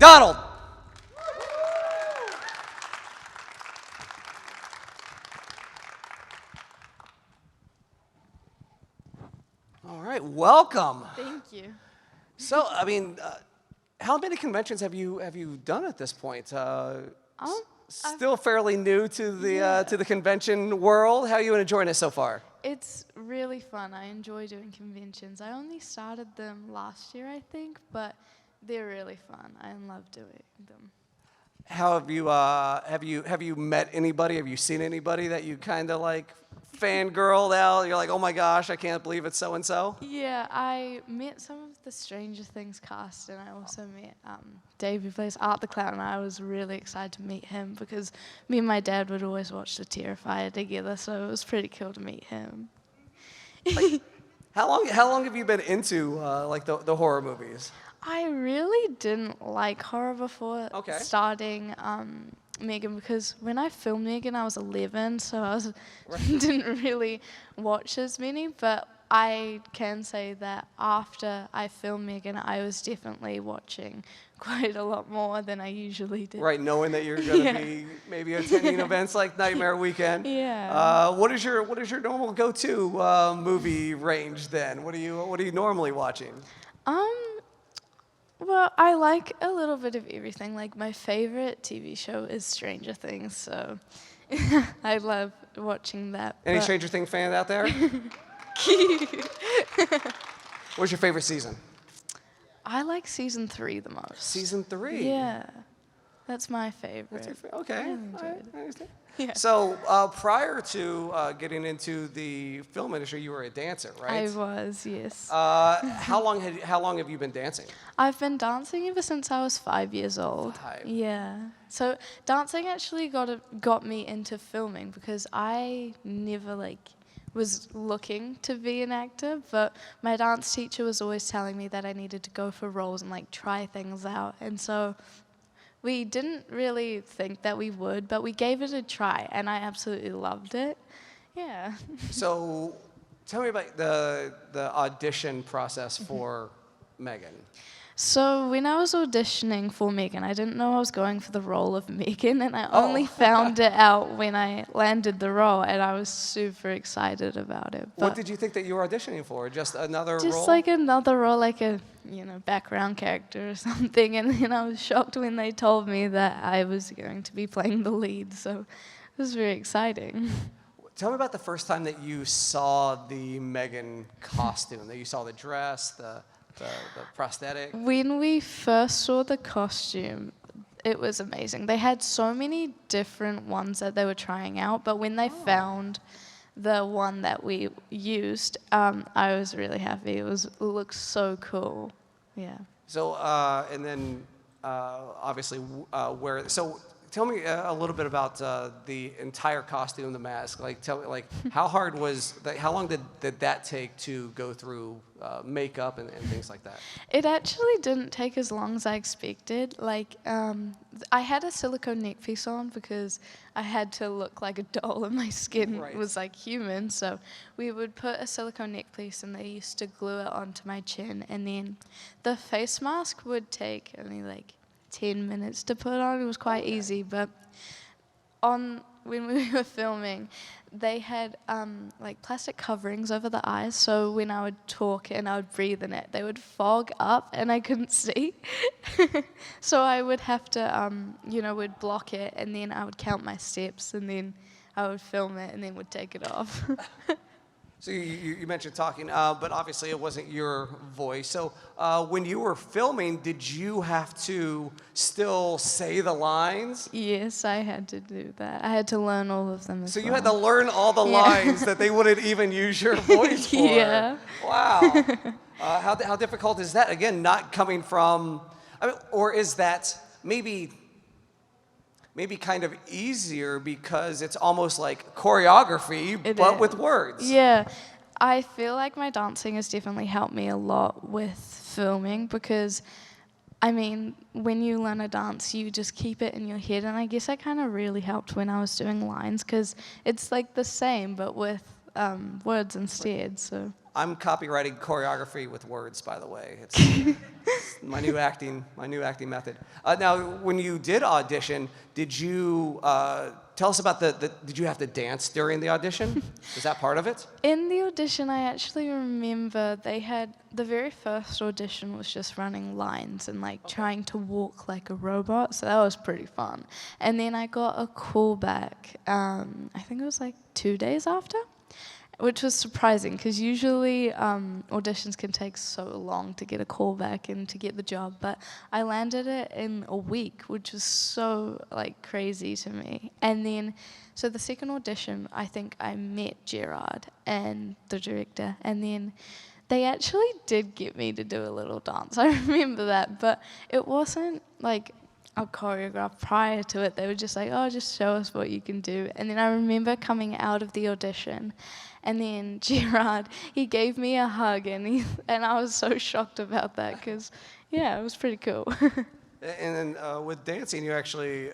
Donald. All right, welcome. Thank you. So, I mean, how many conventions have you done at this point? Still fairly new to the convention world. How are you enjoying it so far? It's really fun. I enjoy doing conventions. I only started them last year, I think, but they're really fun. I love doing them. How have you met anybody? Have you seen anybody that you kind of like fangirled out? You're like, oh my gosh, I can't believe it's so and so. Yeah, I met some of the Stranger Things cast, and I also met Dave, who plays Art the Clown, and I was really excited to meet him because me and my dad would always watch The Terrifier together, so it was pretty cool to meet him. Like, how long have you been into like the horror movies? I really didn't like horror before Okay. starting Megan, because when I filmed Megan, I was 11, so I Right. didn't really watch as many. But I can say that after I filmed Megan, I was definitely watching quite a lot more than I usually did. Right, knowing that you're going to be maybe attending events like Nightmare Weekend. Yeah. What is your normal go-to movie range then? What are you normally watching? Well, I like a little bit of everything. Like, my favorite TV show is Stranger Things, so I love watching that. Any Stranger Things fans out there? What's your favorite season? I like season 3 the most. Season 3. Yeah, that's my favorite. That's your okay. I enjoyed it. I understand. Yeah. So prior to getting into the film industry, you were a dancer, right? I was, yes. How long have you been dancing? I've been dancing ever since I was 5 years old. 5. Yeah. So dancing actually got me into filming because I never was looking to be an actor, but my dance teacher was always telling me that I needed to go for roles and try things out. And so we didn't really think that we would, but we gave it a try, and I absolutely loved it. Yeah. So tell me about the audition process for Megan. So when I was auditioning for Megan, I didn't know I was going for the role of Megan, and I only found it out when I landed the role, and I was super excited about it. What did you think that you were auditioning for? Just another role? Just like another role, like a background character or something, and then I was shocked when they told me that I was going to be playing the lead, so it was very exciting. Tell me about the first time that you saw the Megan costume, that you saw the dress, the prosthetic. When we first saw the costume, it was amazing. They had so many different ones that they were trying out, but when they found the one that we used, I was really happy. It looked so cool. Yeah. So, and then obviously so tell me a little bit about the entire costume, the mask. How hard was that? How long did that take to go through makeup and things like that? It actually didn't take as long as I expected. I had a silicone neck piece on because I had to look like a doll and my skin was like human. So we would put a silicone neck piece and they used to glue it onto my chin. And then the face mask would take only 10 minutes to put on. It was quite easy, but when we were filming, they had plastic coverings over the eyes, so when I would talk and I would breathe in it, they would fog up and I couldn't see. So I would have to, would block it, and then I would count my steps, and then I would film it, and then would take it off. So you mentioned talking, but obviously it wasn't your voice. So when you were filming, did you have to still say the lines? Yes, I had to do that. I had to learn all of them as well. So you had to learn all the lines that they wouldn't even use your voice for. Yeah. Wow. How difficult is that? Again, not coming from, or is that maybe kind of easier because it's almost like choreography, but with words. Yeah. I feel like my dancing has definitely helped me a lot with filming because, when you learn a dance, you just keep it in your head, and I guess that kind of really helped when I was doing lines because it's the same, but with words instead, so. I'm copywriting choreography with words, by the way. It's my new acting method. Now, when you did audition, did you tell us about did you have to dance during the audition? Was that part of it? In the audition, I actually remember they had, the very first audition was just running lines and like trying to walk like a robot, so that was pretty fun. And then I got a call back, I think it was like 2 days after, which was surprising because usually auditions can take so long to get a call back and to get the job, but I landed it in a week, which was so like crazy to me. And then, so the second audition, I think I met Gerard and the director, and then they actually did get me to do a little dance. I remember that, but it wasn't like a choreograph prior to it. They were just like, oh, just show us what you can do. And then I remember coming out of the audition, and then Gerard, he gave me a hug, and I was so shocked about that because, yeah, it was pretty cool. And then with dancing, you actually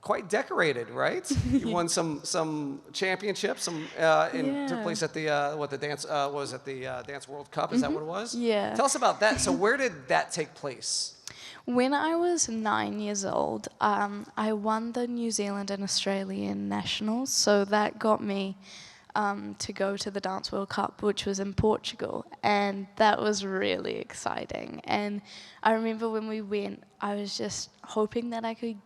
quite decorated, right? You won some championships. Took place at the Dance World Cup. Is that what it was? Yeah. Tell us about that. So where did that take place? When I was 9 years old, I won the New Zealand and Australian nationals, so that got me to go to the Dance World Cup, which was in Portugal, and that was really exciting. And I remember when we went, I was just hoping that I could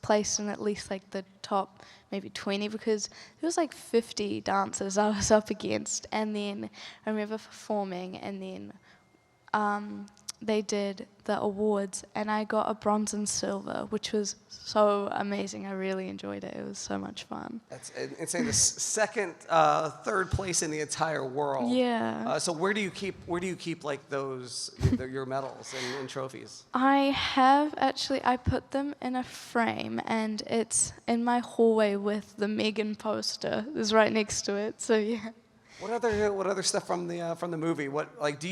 place in at least like the top maybe 20, because there was like 50 dancers I was up against. And then I remember performing, and then they did the awards, and I got a bronze and silver, which was so amazing. I really enjoyed it. It was so much fun. That's insane. The third place in the entire world. Yeah. So where do you keep like those your medals and trophies? I have actually. I put them in a frame, and it's in my hallway with the Megan poster. Is right next to it. So yeah. What other stuff from the movie? Do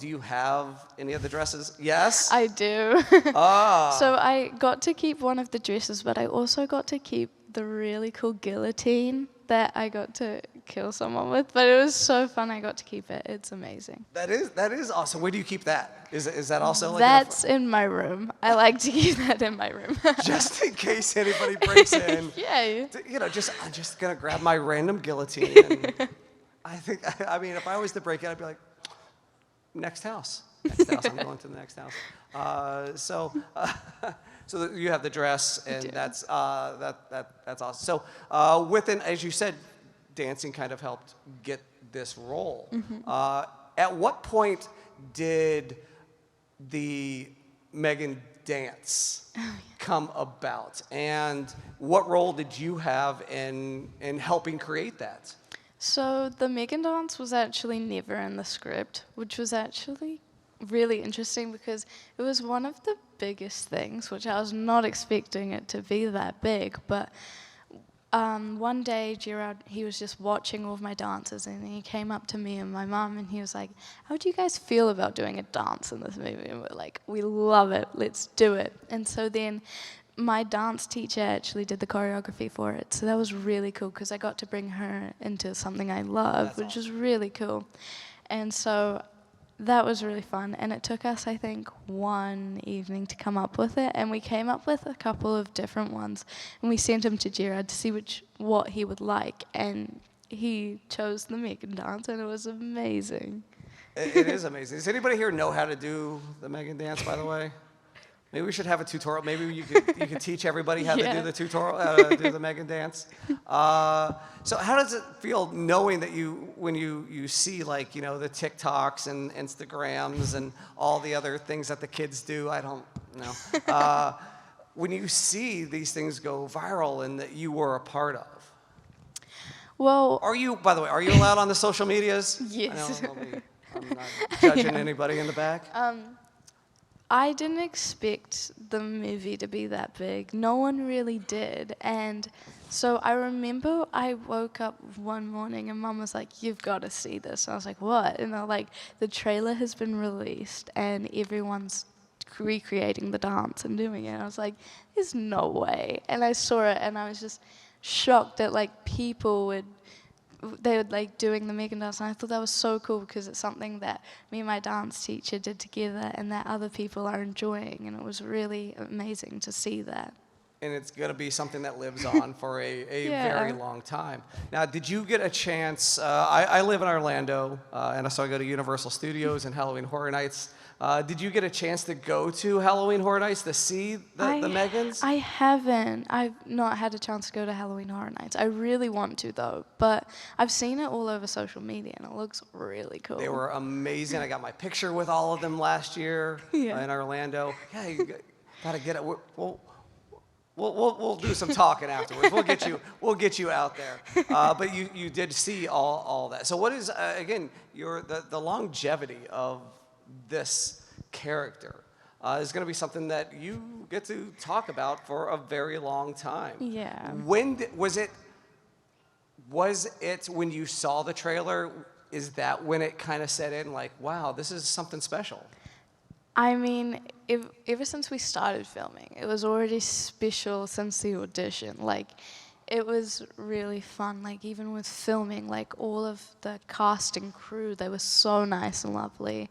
you have any of the dresses? Yes? I do. Ah. So I got to keep one of the dresses, but I also got to keep the really cool guillotine that I got to kill someone with. But it was so fun. I got to keep it. It's amazing. That is awesome. Where do you keep that? Is that also like That's in my room. I like to keep that in my room. just in case anybody breaks in? Yeah. I'm just gonna grab my random guillotine. And I mean, if I was to break it, I'd be like, next house. I'm going to the next house. So you have the dress, and that's awesome. So as you said, dancing kind of helped get this role. Mm-hmm. At what point did the Megan dance come about, and what role did you have in helping create that? So the Megan dance was actually never in the script, which was actually really interesting because it was one of the biggest things, which I was not expecting it to be that big. But one day, Gerard, he was just watching all of my dances, and he came up to me and my mum, and he was like, how do you guys feel about doing a dance in this movie? And we're like, we love it, let's do it. And so then my dance teacher actually did the choreography for it, so that was really cool because I got to bring her into something I love, which was really cool. And so that was really fun, and it took us, I think, one evening to come up with it, and we came up with a couple of different ones, and we sent them to Gerard to see what he would like, and he chose the Megan dance, and it was amazing. It is amazing. Does anybody here know how to do the Megan dance, by the way? Maybe we should have a tutorial. Maybe you could teach everybody how to do the tutorial, do the Megan dance. So how does it feel knowing that when you see the TikToks and Instagrams and all the other things that the kids do? I don't know. When you see these things go viral and that you were a part of. Well, By the way, are you allowed on the social medias? Yes. I'm not judging anybody in the back. I didn't expect the movie to be that big. No one really did. And so I remember I woke up one morning and Mum was like, you've got to see this. And I was like, what? And they're like, the trailer has been released and everyone's recreating the dance and doing it. And I was like, there's no way. And I saw it and I was just shocked that people would they were like doing the Megan dance, and I thought that was so cool because it's something that me and my dance teacher did together and that other people are enjoying, and it was really amazing to see that. And it's going to be something that lives on for a very long time. Now, did you get a chance? I live in Orlando, and so I go to Universal Studios and Halloween Horror Nights. Did you get a chance to go to Halloween Horror Nights to see the Megans? I haven't. I've not had a chance to go to Halloween Horror Nights. I really want to, though. But I've seen it all over social media, and it looks really cool. They were amazing. I got my picture with all of them last year in Orlando. Yeah, you got to get it. We'll do some talking afterwards. We'll get you out there. But you did see all that. So what is again the longevity of this character is going to be something that you get to talk about for a very long time. Yeah. When was it when you saw the trailer? Is that when it kind of set in? Like, wow, this is something special. I mean, ever since we started filming, it was already special since the audition. Like, it was really fun. Like, even with filming, like, all of the cast and crew, they were so nice and lovely.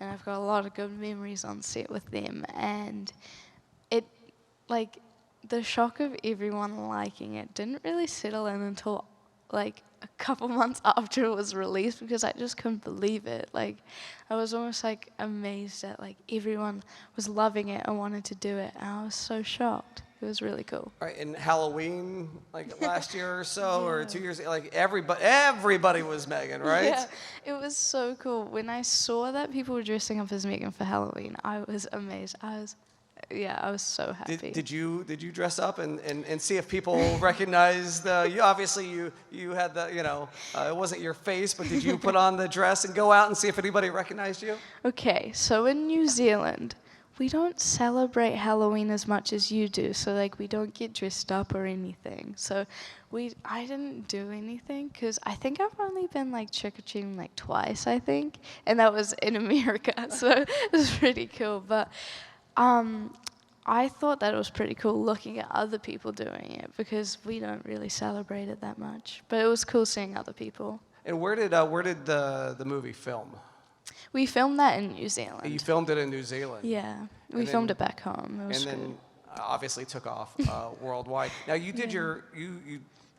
And I've got a lot of good memories on set with them. And it, like, the shock of everyone liking it didn't really settle in until, like, a couple months after it was released, because I just couldn't believe it. Like, I was almost like amazed that like everyone was loving it and wanted to do it, and I was so shocked. It was really cool. Right, in Halloween, like last year or so, or 2 years, like everybody was Megan, right? Yeah, it was so cool. When I saw that people were dressing up as Megan for Halloween, I was amazed. I was so happy. Did you dress up and see if people recognized you? Obviously, you had the, it wasn't your face, but did you put on the dress and go out and see if anybody recognized you? Okay, so in New Zealand, we don't celebrate Halloween as much as you do. So like we don't get dressed up or anything. So I didn't do anything because I think I've only been like trick-or-treating like twice, I think, and that was in America. So it was pretty cool, but. I thought that it was pretty cool looking at other people doing it because we don't really celebrate it that much. But it was cool seeing other people. And where did the movie film? We filmed that in New Zealand. You filmed it in New Zealand? Yeah. We filmed it back home. It was cool. Then obviously took off worldwide. Now you did you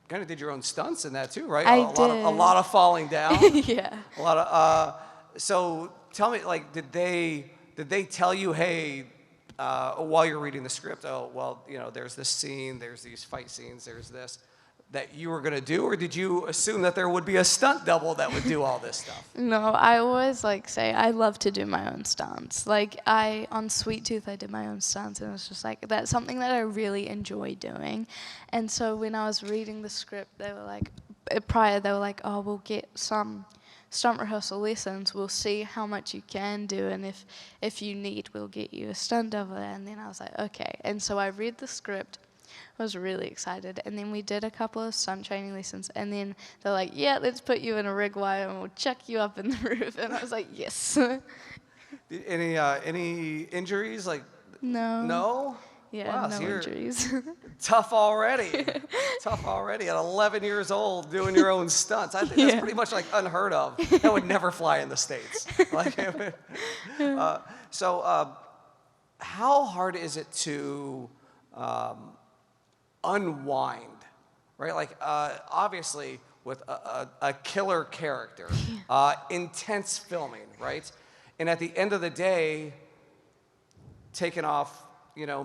kind of did your own stunts in that too, right? I did. A lot of falling down. Yeah. A lot of so tell me, like, did they tell you, hey, while you're reading the script, oh, well, there's this scene, there's these fight scenes, there's this, that you were going to do, or did you assume that there would be a stunt double that would do all this stuff? No, I always say I love to do my own stunts. Like on Sweet Tooth, I did my own stunts, and it was just like, that's something that I really enjoy doing. And so when I was reading the script, they were like, oh, we'll get some stunt rehearsal lessons, we'll see how much you can do, and if you need, we'll get you a stunt double. And then I was like, okay. And so I read the script, I was really excited, and then we did a couple of stunt training lessons, and then they're like, yeah, let's put you in a rig wire and we'll chuck you up in the roof. And I was like, yes. Any injuries? Like, no? Yeah, wow, no injuries. Tough already. Tough already at 11 years old doing your own stunts. I think that's pretty much like unheard of. That would never fly in the States. So how hard is it to unwind, right? Like obviously with a killer character, intense filming, right? And at the end of the day, taking off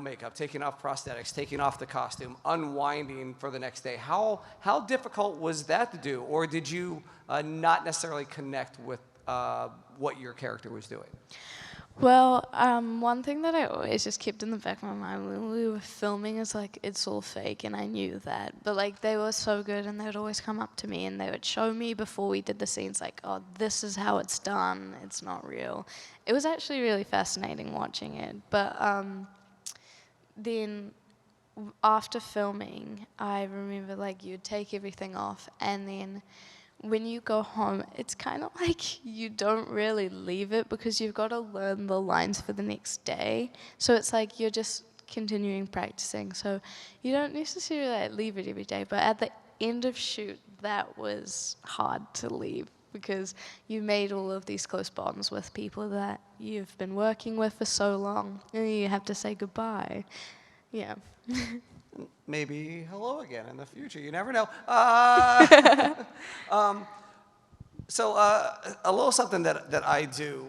makeup, taking off prosthetics, taking off the costume, unwinding for the next day. How difficult was that to do? Or did you not necessarily connect with what your character was doing? Well, one thing that I always just kept in the back of my mind when we were filming is like, it's all fake, and I knew that. But like, they were so good, and they would always come up to me and they would show me before we did the scenes, like, oh, this is how it's done. It's not real. It was actually really fascinating watching it. But then after filming, I remember like you'd take everything off, and then when you go home, it's kind of like you don't really leave it because you've got to learn the lines for the next day. So it's like you're just continuing practicing. So you don't necessarily like leave it every day, but end of shoot, that was hard to leave because you made all of these close bonds with people that you've been working with for so long, and you have to say goodbye. Yeah. Maybe hello again in the future. You never know. So a little something that I do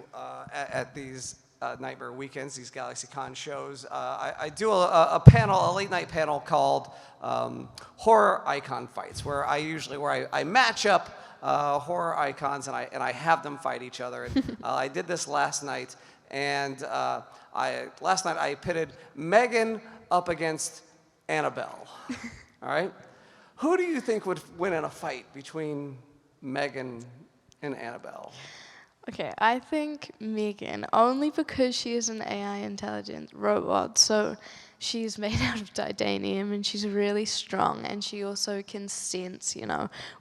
at these Nightmare Weekends, these GalaxyCon shows, I do a panel, a late night panel called Horror Icon Fights, where I match up horror icons and I have them fight each other. And I did this last night, and last night I pitted Megan up against Annabelle. All right, who do you think would win in a fight between Megan and Annabelle? Okay, I think Megan, only because she is an AI intelligent robot, so she's made out of titanium and she's really strong, and she also can sense,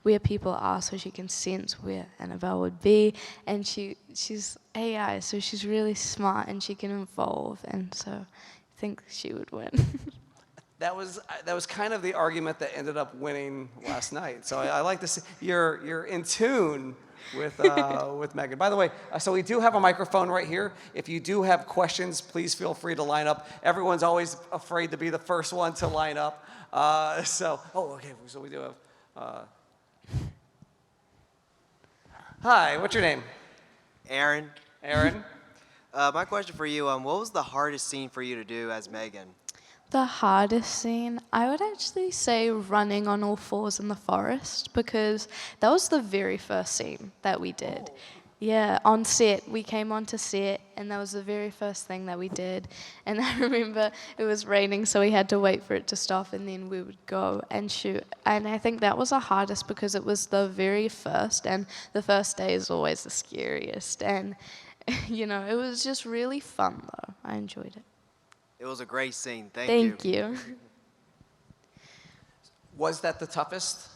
where people are, so she can sense where Annabelle would be, and she's AI, so she's really smart and she can evolve, and so I think she would win. That was kind of the argument that ended up winning last night. So I like to see you're in tune with Megan. By the way, so we do have a microphone right here. If you do have questions, please feel free to line up. Everyone's always afraid to be the first one to line up. Okay. So we do have. Hi, what's your name? Aaron. Aaron. My question for you, what was the hardest scene for you to do as Megan? The hardest scene, I would actually say running on all fours in the forest, because that was the very first scene that we did. Oh. Yeah, on set. We came onto set, and that was the very first thing that we did. And I remember it was raining, so we had to wait for it to stop, and then we would go and shoot. And I think that was the hardest because it was the very first, and the first day is always the scariest. And, it was just really fun, though. I enjoyed it. It was a great scene. Thank you. Thank you. Was that the toughest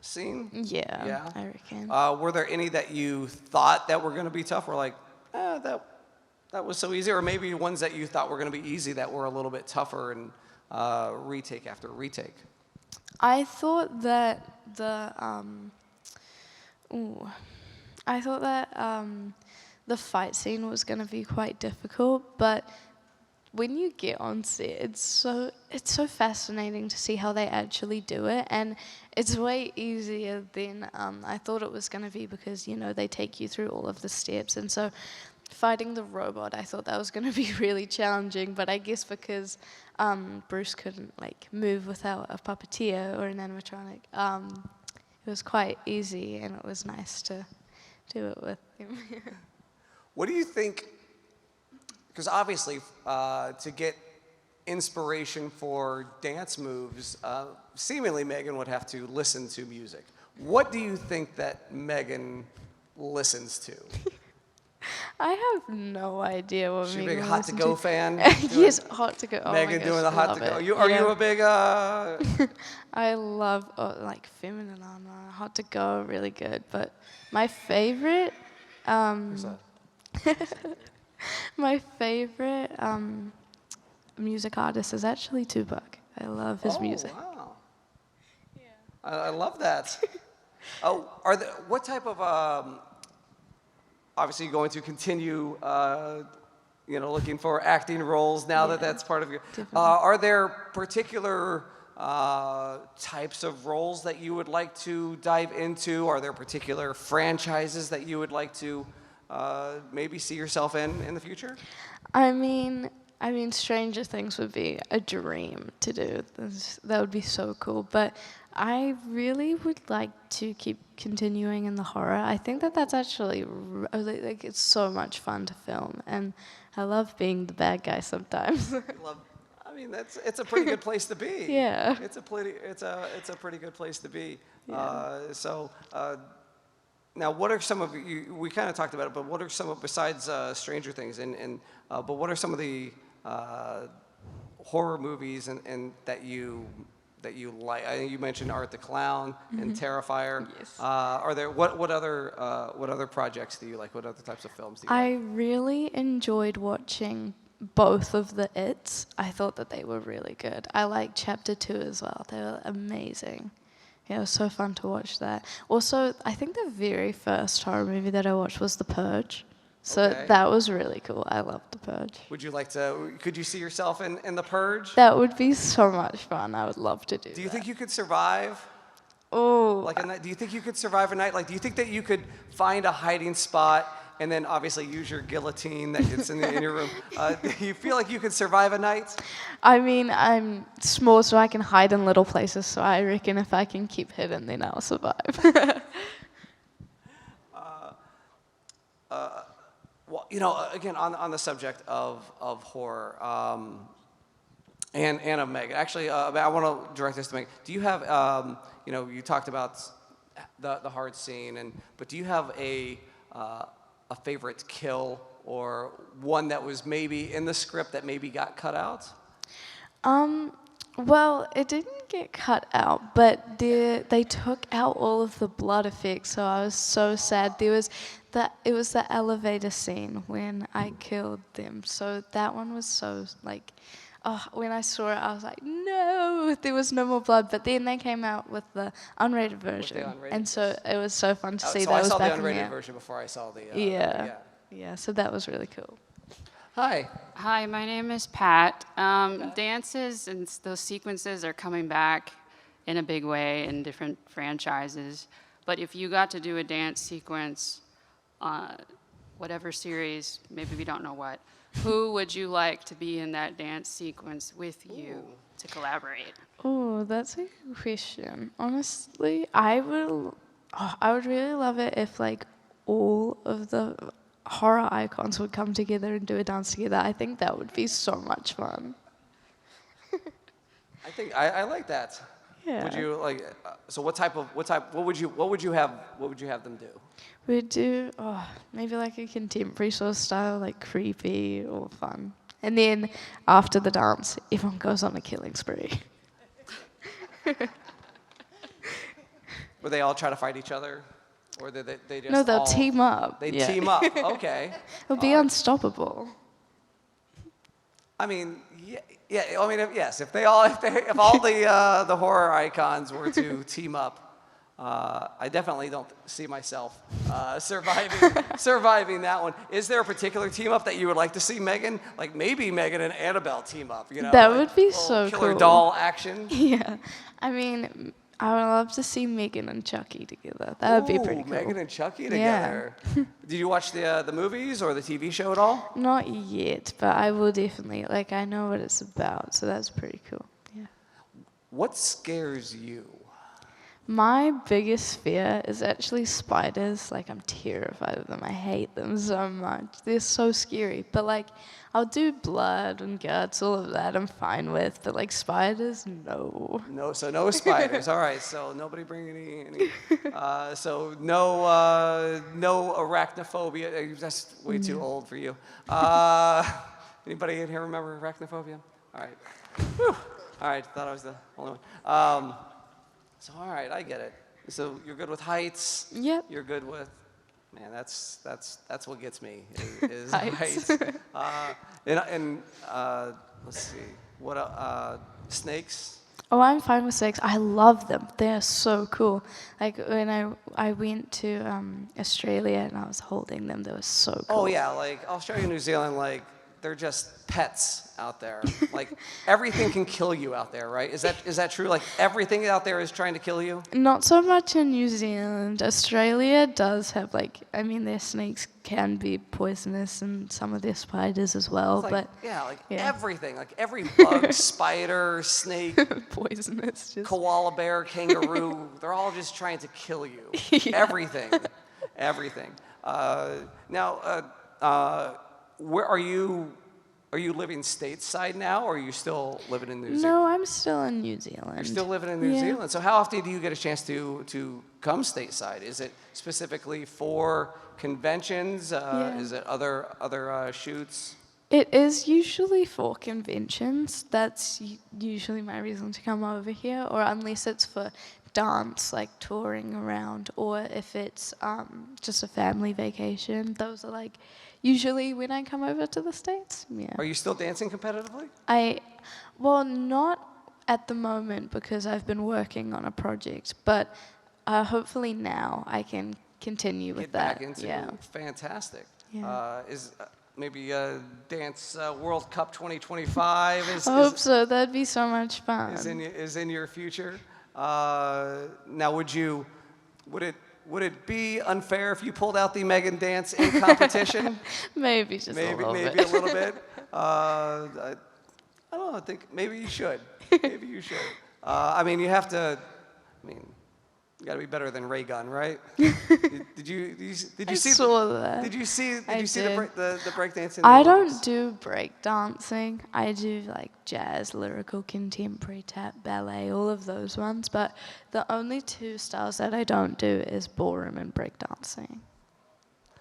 scene? Yeah, I reckon. Were there any that you thought that were going to be tough? Were like, that was so easy, or maybe ones that you thought were going to be easy that were a little bit tougher and retake after retake? I thought that the fight scene was going to be quite difficult, but when you get on set, it's so fascinating to see how they actually do it, and it's way easier than I thought it was going to be because, they take you through all of the steps, and so fighting the robot, I thought that was going to be really challenging, but I guess because Bruce couldn't, move without a puppeteer or an animatronic, it was quite easy, and it was nice to do it with him. What do you think? Because obviously, to get inspiration for dance moves, seemingly Megan would have to listen to music. What do you think that Megan listens to? I have no idea what Megan Megan listens to. Is she a big Hot to Go fan? Yes, Hot to Go. Oh Megan doing the Hot to Go. Are you a big... I love, feminine armor, Hot to Go, really good. But my favorite... Who's that? My favorite music artist is actually Tupac. I love his music. Wow. Yeah. I love that. What type of obviously you're going to continue looking for acting roles now that that's part of your are there particular types of roles that you would like to dive into? Are there particular franchises that you would like to maybe see yourself in the future? I mean, Stranger Things would be a dream to do. That would be so cool. But I really would like to keep continuing in the horror. I think that's actually it's so much fun to film, and I love being the bad guy sometimes. It's a pretty good place to be. Yeah. It's a pretty good place to be. Yeah. Now, what are some of you? We kind of talked about it, but what are some of besides Stranger Things but what are some of the horror movies and that you like? I think you mentioned Art the Clown and Terrifier. Yes. Are there what other projects do you like? What other types of films do you I like? really enjoyed watching both of the It's. I thought that they were really good. I liked Chapter 2 as well. They were amazing. Yeah, it was so fun to watch that. Also, I think the very first horror movie that I watched was The Purge. So Okay. that was really cool. I loved The Purge. Would you like to? Could you see yourself in The Purge? That would be so much fun. I would love to do Do you that. think you could survive? Oh, Like a night? Do you think you could survive a night? Like, do you think that you could find a hiding spot and then obviously use your guillotine that it's in your room? Do you feel like you could survive a night? I mean, I'm small, so I can hide in little places. So I reckon if I can keep hidden, then I'll survive. Well, you know, again, on the subject of horror, and of Meg. Actually, I want to direct this to Meg. Do you have, you know, you talked about the hard scene, but do you have a favorite kill or one that was maybe in the script that maybe got cut out? Well, it didn't get cut out, but they took out all of the blood effects, so I was so sad. It was the elevator scene when I killed them, so that one was so, like, oh, when I saw it, I was like, no, there was no more blood, but then they came out with the unrated version, unrated, and so it was so fun to see So that I was saw the back in unrated there. version before I saw the. Yeah, so that was really cool. Hi. Hi, my name is Pat. Dances and those sequences are coming back in a big way in different franchises. But if you got to do a dance sequence, whatever series, maybe we don't know what, who would you like to be in that dance sequence with you to collaborate? Oh, that's a good question. Honestly, I would really love it if like all of the horror icons would come together and do a dance together. I think that would be so much fun. I think I like that. Yeah. Would you like? So what would you have them do? We'd do maybe like a contemporary sort of style, like creepy or fun. And then after the dance, everyone goes on a killing spree. Would they all try to fight each other, or they just? No, they'll all, team up. They Yeah. team up. Okay. It'll be unstoppable. I mean, yeah. I mean, if all the horror icons were to team up, I definitely don't see myself surviving that one. Is there a particular team up that you would like to see, Megan? Like maybe Megan and Annabelle team up. You know, That like would be little so killer cool. doll action. Yeah. I mean, I would love to see Megan and Chucky together. That would be pretty cool. Megan and Chucky Yeah. together. Did you watch the movies or the TV show at all? Not yet, but I will definitely. Like, I know what it's about, so that's pretty cool. Yeah. What scares you? My biggest fear is actually spiders. Like, I'm terrified of them. I hate them so much. They're so scary. But, like, I'll do blood and guts, all of that I'm fine with. But, like, spiders, no. No, so no spiders. All right, so nobody bring any so no arachnophobia. That's way too old for you. Anybody in here remember arachnophobia? All right. Whew. All right, thought I was the only one. So all right, I get it. So you're good with heights. Yep. You're good with, man. That's what gets me is Heights. and let's see, what snakes. Oh, I'm fine with snakes. I love them. They're so cool. Like, when I went to Australia and I was holding them, they were so cool. Oh yeah, like Australia, New Zealand, like they're just pets out there. Like everything can kill you out there, right? Is that true? Like everything out there is trying to kill you? Not so much in New Zealand. Australia does have, like, I mean, their snakes can be poisonous and some of their spiders as well, Like, but yeah, yeah. everything, like every bug, spider, snake, poisonous. Just koala bear, kangaroo, they're all just trying to kill you. Yeah. Everything. Now, where are you? Are you living stateside now, or are you still living in New Zealand? No, I'm still in New Zealand. You're still living in New Yeah. Zealand. So how often do you get a chance to come stateside? Is it specifically for conventions? Yeah. Is it other shoots? It is usually for conventions. That's usually my reason to come over here, or unless it's for dance, like touring around, or if it's just a family vacation. Those are like usually when I come over to the States. Yeah. Are you still dancing competitively? Well, not at the moment because I've been working on a project, but hopefully now I can continue with Get that. back into yeah. fantastic. Yeah. Is maybe Dance World Cup 2025 I hope so. That'd be so much fun. is in your future. Now, would it be unfair if you pulled out the Megan dance in competition? Maybe just a little bit. Maybe a little bit. I don't know. I think maybe you should. Maybe you should. I mean, you have to. I mean, you got to be better than Ray Gun, right? Did you see? Saw that. Did you see I did. the breakdancing? I don't do break dancing. I do like jazz, lyrical, contemporary, tap, ballet, all of those ones. But the only two styles that I don't do is ballroom and break dancing.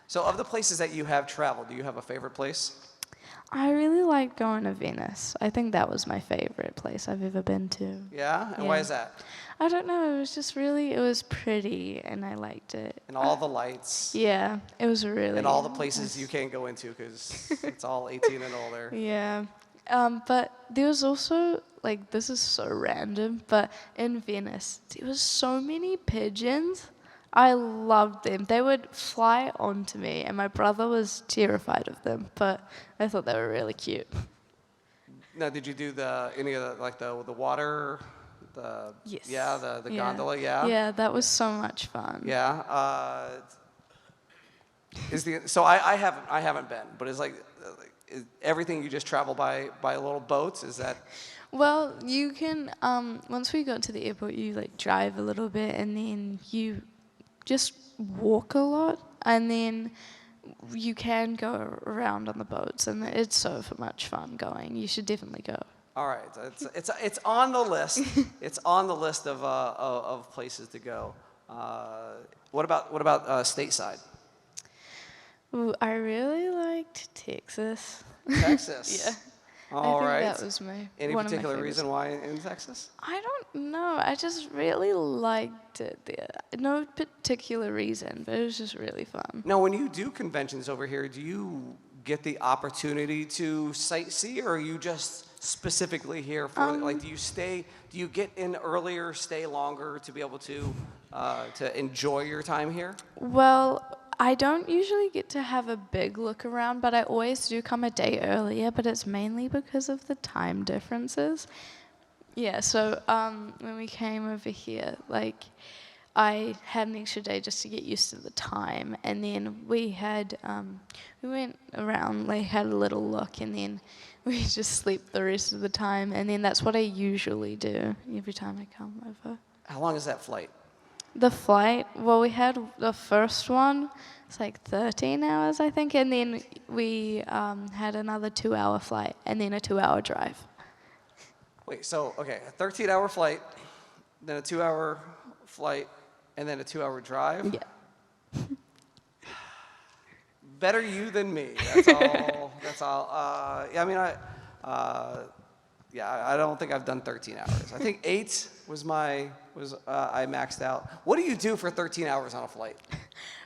So, of the places that you have traveled, do you have a favorite place? I really like going to Venice. I think that was my favorite place I've ever been to. Yeah, and why is that? I don't know. It was just really, it was pretty, and I liked it. And all the lights. Yeah, it was really. And all the places you can't go into because it's all 18 and older. Yeah. But there was also, like, this is so random, but in Venice, there was so many pigeons. I loved them. They would fly onto me, and my brother was terrified of them, but I thought they were really cute. Now, did you do any of the water? Yes. Yeah, the gondola, yeah? Yeah, that was so much fun. Yeah. So I haven't been, but is is everything you just travel by little boats? Is that? Well, you can, once we got to the airport, you like drive a little bit and then you just walk a lot and then you can go around on the boats and it's so much fun going. You should definitely go. All right, it's on the list. It's on the list of places to go. What about stateside? Ooh, I really liked Texas. Texas. Yeah. All right. I think that was Any one of my particular favorites. reason why in Texas? I don't know. I just really liked it there. No particular reason, but it was just really fun. Now, when you do conventions over here, do you get the opportunity to sightsee, or are you just specifically here for like? Do you get in earlier, stay longer to be able to enjoy your time here? Well, I don't usually get to have a big look around, but I always do come a day earlier, but it's mainly because of the time differences. Yeah, so when we came over here, like, I had an extra day just to get used to the time, and then we went around, like, had a little look, and then we just sleep the rest of the time, and then that's what I usually do every time I come over. How long is that flight? The flight, well, we had the first one, it's like 13 hours, I think, and then we had another 2-hour flight, and then a 2-hour drive. Wait, so, okay, a 13-hour flight, then a 2-hour flight, and then a 2-hour drive? Yeah. Better you than me, that's all. That's all. Yeah, I mean, I don't think I've done 13 hours. I think 8 was I maxed out. What do you do for 13 hours on a flight?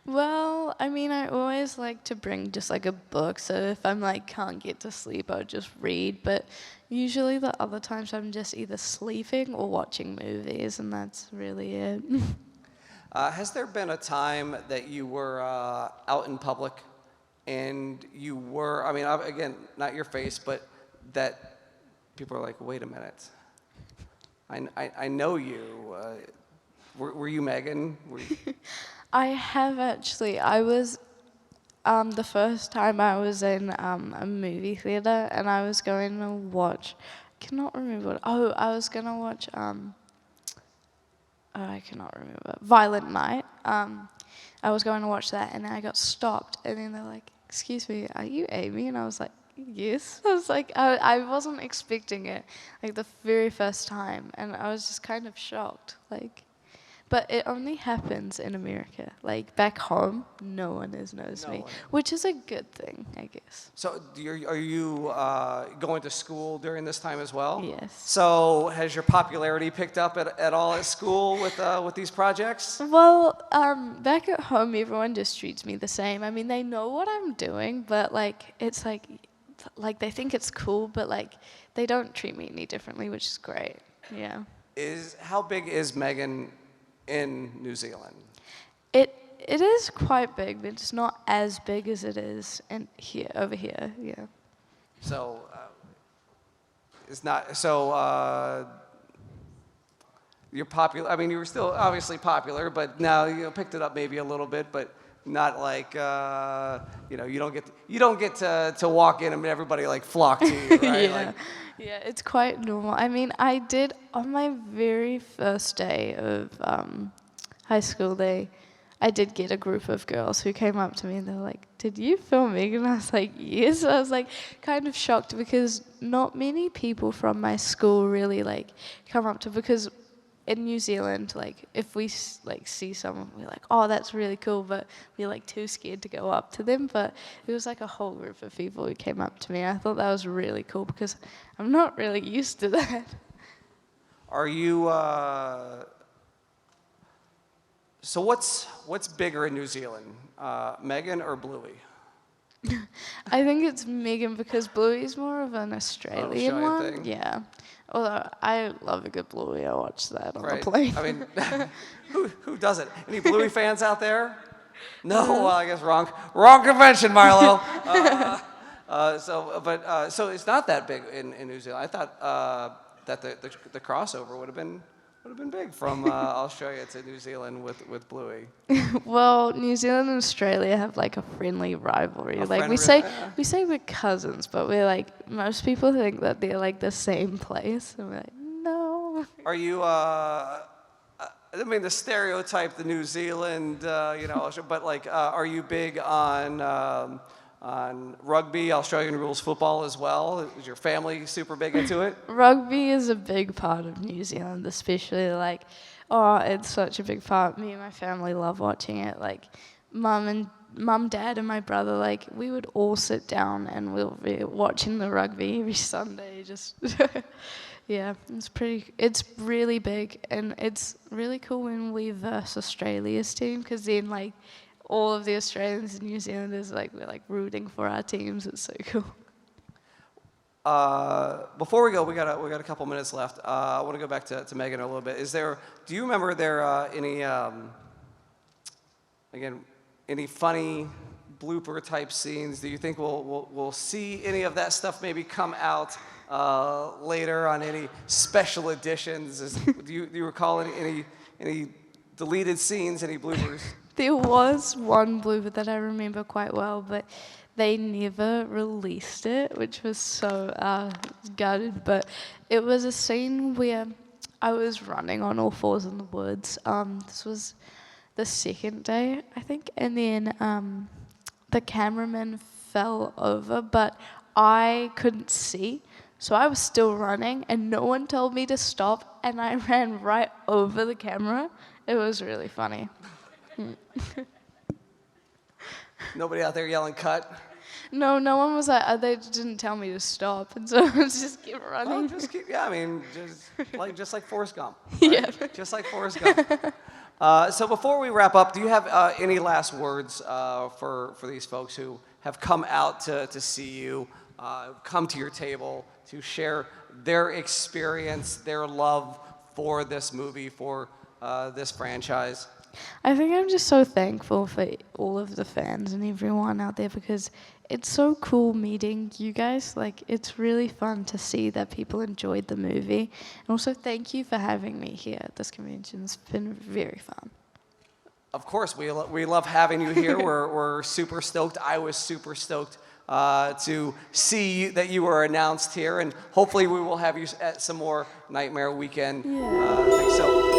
Well, I mean, I always like to bring just like a book, so if I'm like can't get to sleep, I'll just read, but usually the other times I'm just either sleeping or watching movies, and that's really it. Has there been a time that you were out in public and you were, I mean, again, not your face, but that people are like, wait a minute, I know you. Were you Megan? I have actually. I was, the first time I was in a movie theater, and I was going to watch, I cannot remember I was going to watch, I cannot remember, Violent Night. I was going to watch that, and then I got stopped, and then they're like, excuse me, are you Amie? And I was like, yes. I was like, I wasn't expecting it, like the very first time, and I was just kind of shocked, like, but it only happens in America. Like, back home, no one knows me, which is a good thing, I guess. So are you going to school during this time as well? Yes. So has your popularity picked up at all at school with these projects? Well, back at home, everyone just treats me the same. I mean, they know what I'm doing, but, like, it's like they think it's cool, but, like, they don't treat me any differently, which is great. Yeah. How big is Megan in New Zealand? It is quite big, but it's not as big as it is over here. Yeah. So it's not so. You're popular. I mean, you were still obviously popular, but now you picked it up maybe a little bit, but not like you don't get to walk in and everybody like flock to you, right? Yeah. Yeah, it's quite normal. I mean, I did on my very first day of high school. I did get a group of girls who came up to me and they were like, "Did you film Megan?" I was like, "Yes." I was like kind of shocked because not many people from my school really like come up to, because in New Zealand, like if we like see someone, we're like, "Oh, that's really cool," but we're like too scared to go up to them. But it was like a whole group of people who came up to me. I thought that was really cool because I'm not really used to that. Are you? So what's bigger in New Zealand, Megan or Bluey? I think it's Megan because Bluey's more of an Australian one. thing. Yeah. Although I love a good Bluey. I watch that on the Right. plane. I mean, who doesn't? Any Bluey fans out there? No. Well, I guess wrong convention, Marlo. So it's not that big in New Zealand. I thought that the crossover would have been big from Australia to New Zealand with Bluey. Well, New Zealand and Australia have like a friendly rivalry. We say we're cousins, but we're like, most people think that they're like the same place, and we're like, no. Are you? I mean, the stereotype, the New Zealand, but like, are you big on rugby, Australian rules football as well? Is your family super big into it? Rugby is a big part of New Zealand, especially like, it's such a big part. Me and my family love watching it. Like, mum, dad, and my brother, like, we would all sit down and we'll be watching the rugby every Sunday. Just, yeah, it's really big, and it's really cool when we verse Australia's team, because then like, all of the Australians and New Zealanders, like, we're like rooting for our teams. It's so cool. Before we go, we got a couple minutes left. I want to go back to Megan a little bit. Do you remember any funny blooper type scenes? Do you think we'll see any of that stuff maybe come out later on any special editions? Do you recall any deleted scenes, any bloopers? There was one blooper that I remember quite well, but they never released it, which was so gutted. But it was a scene where I was running on all fours in the woods. This was the second day, I think, and then the cameraman fell over, but I couldn't see, so I was still running, and no one told me to stop, and I ran right over the camera. It was really funny. Nobody out there yelling cut? No one was like, they didn't tell me to stop, and so I was just keep running. I mean, just like Forrest Gump. Right? Yeah. Just like Forrest Gump. So before we wrap up, do you have any last words for these folks who have come out to see you, come to your table to share their experience, their love for this movie, for this franchise? I think I'm just so thankful for all of the fans and everyone out there, because it's so cool meeting you guys. Like, it's really fun to see that people enjoyed the movie. And also, thank you for having me here at this convention. It's been very fun. Of course, we love having you here. We're super stoked. I was super stoked to see that you were announced here, and hopefully we will have you at some more Nightmare Weekend things. So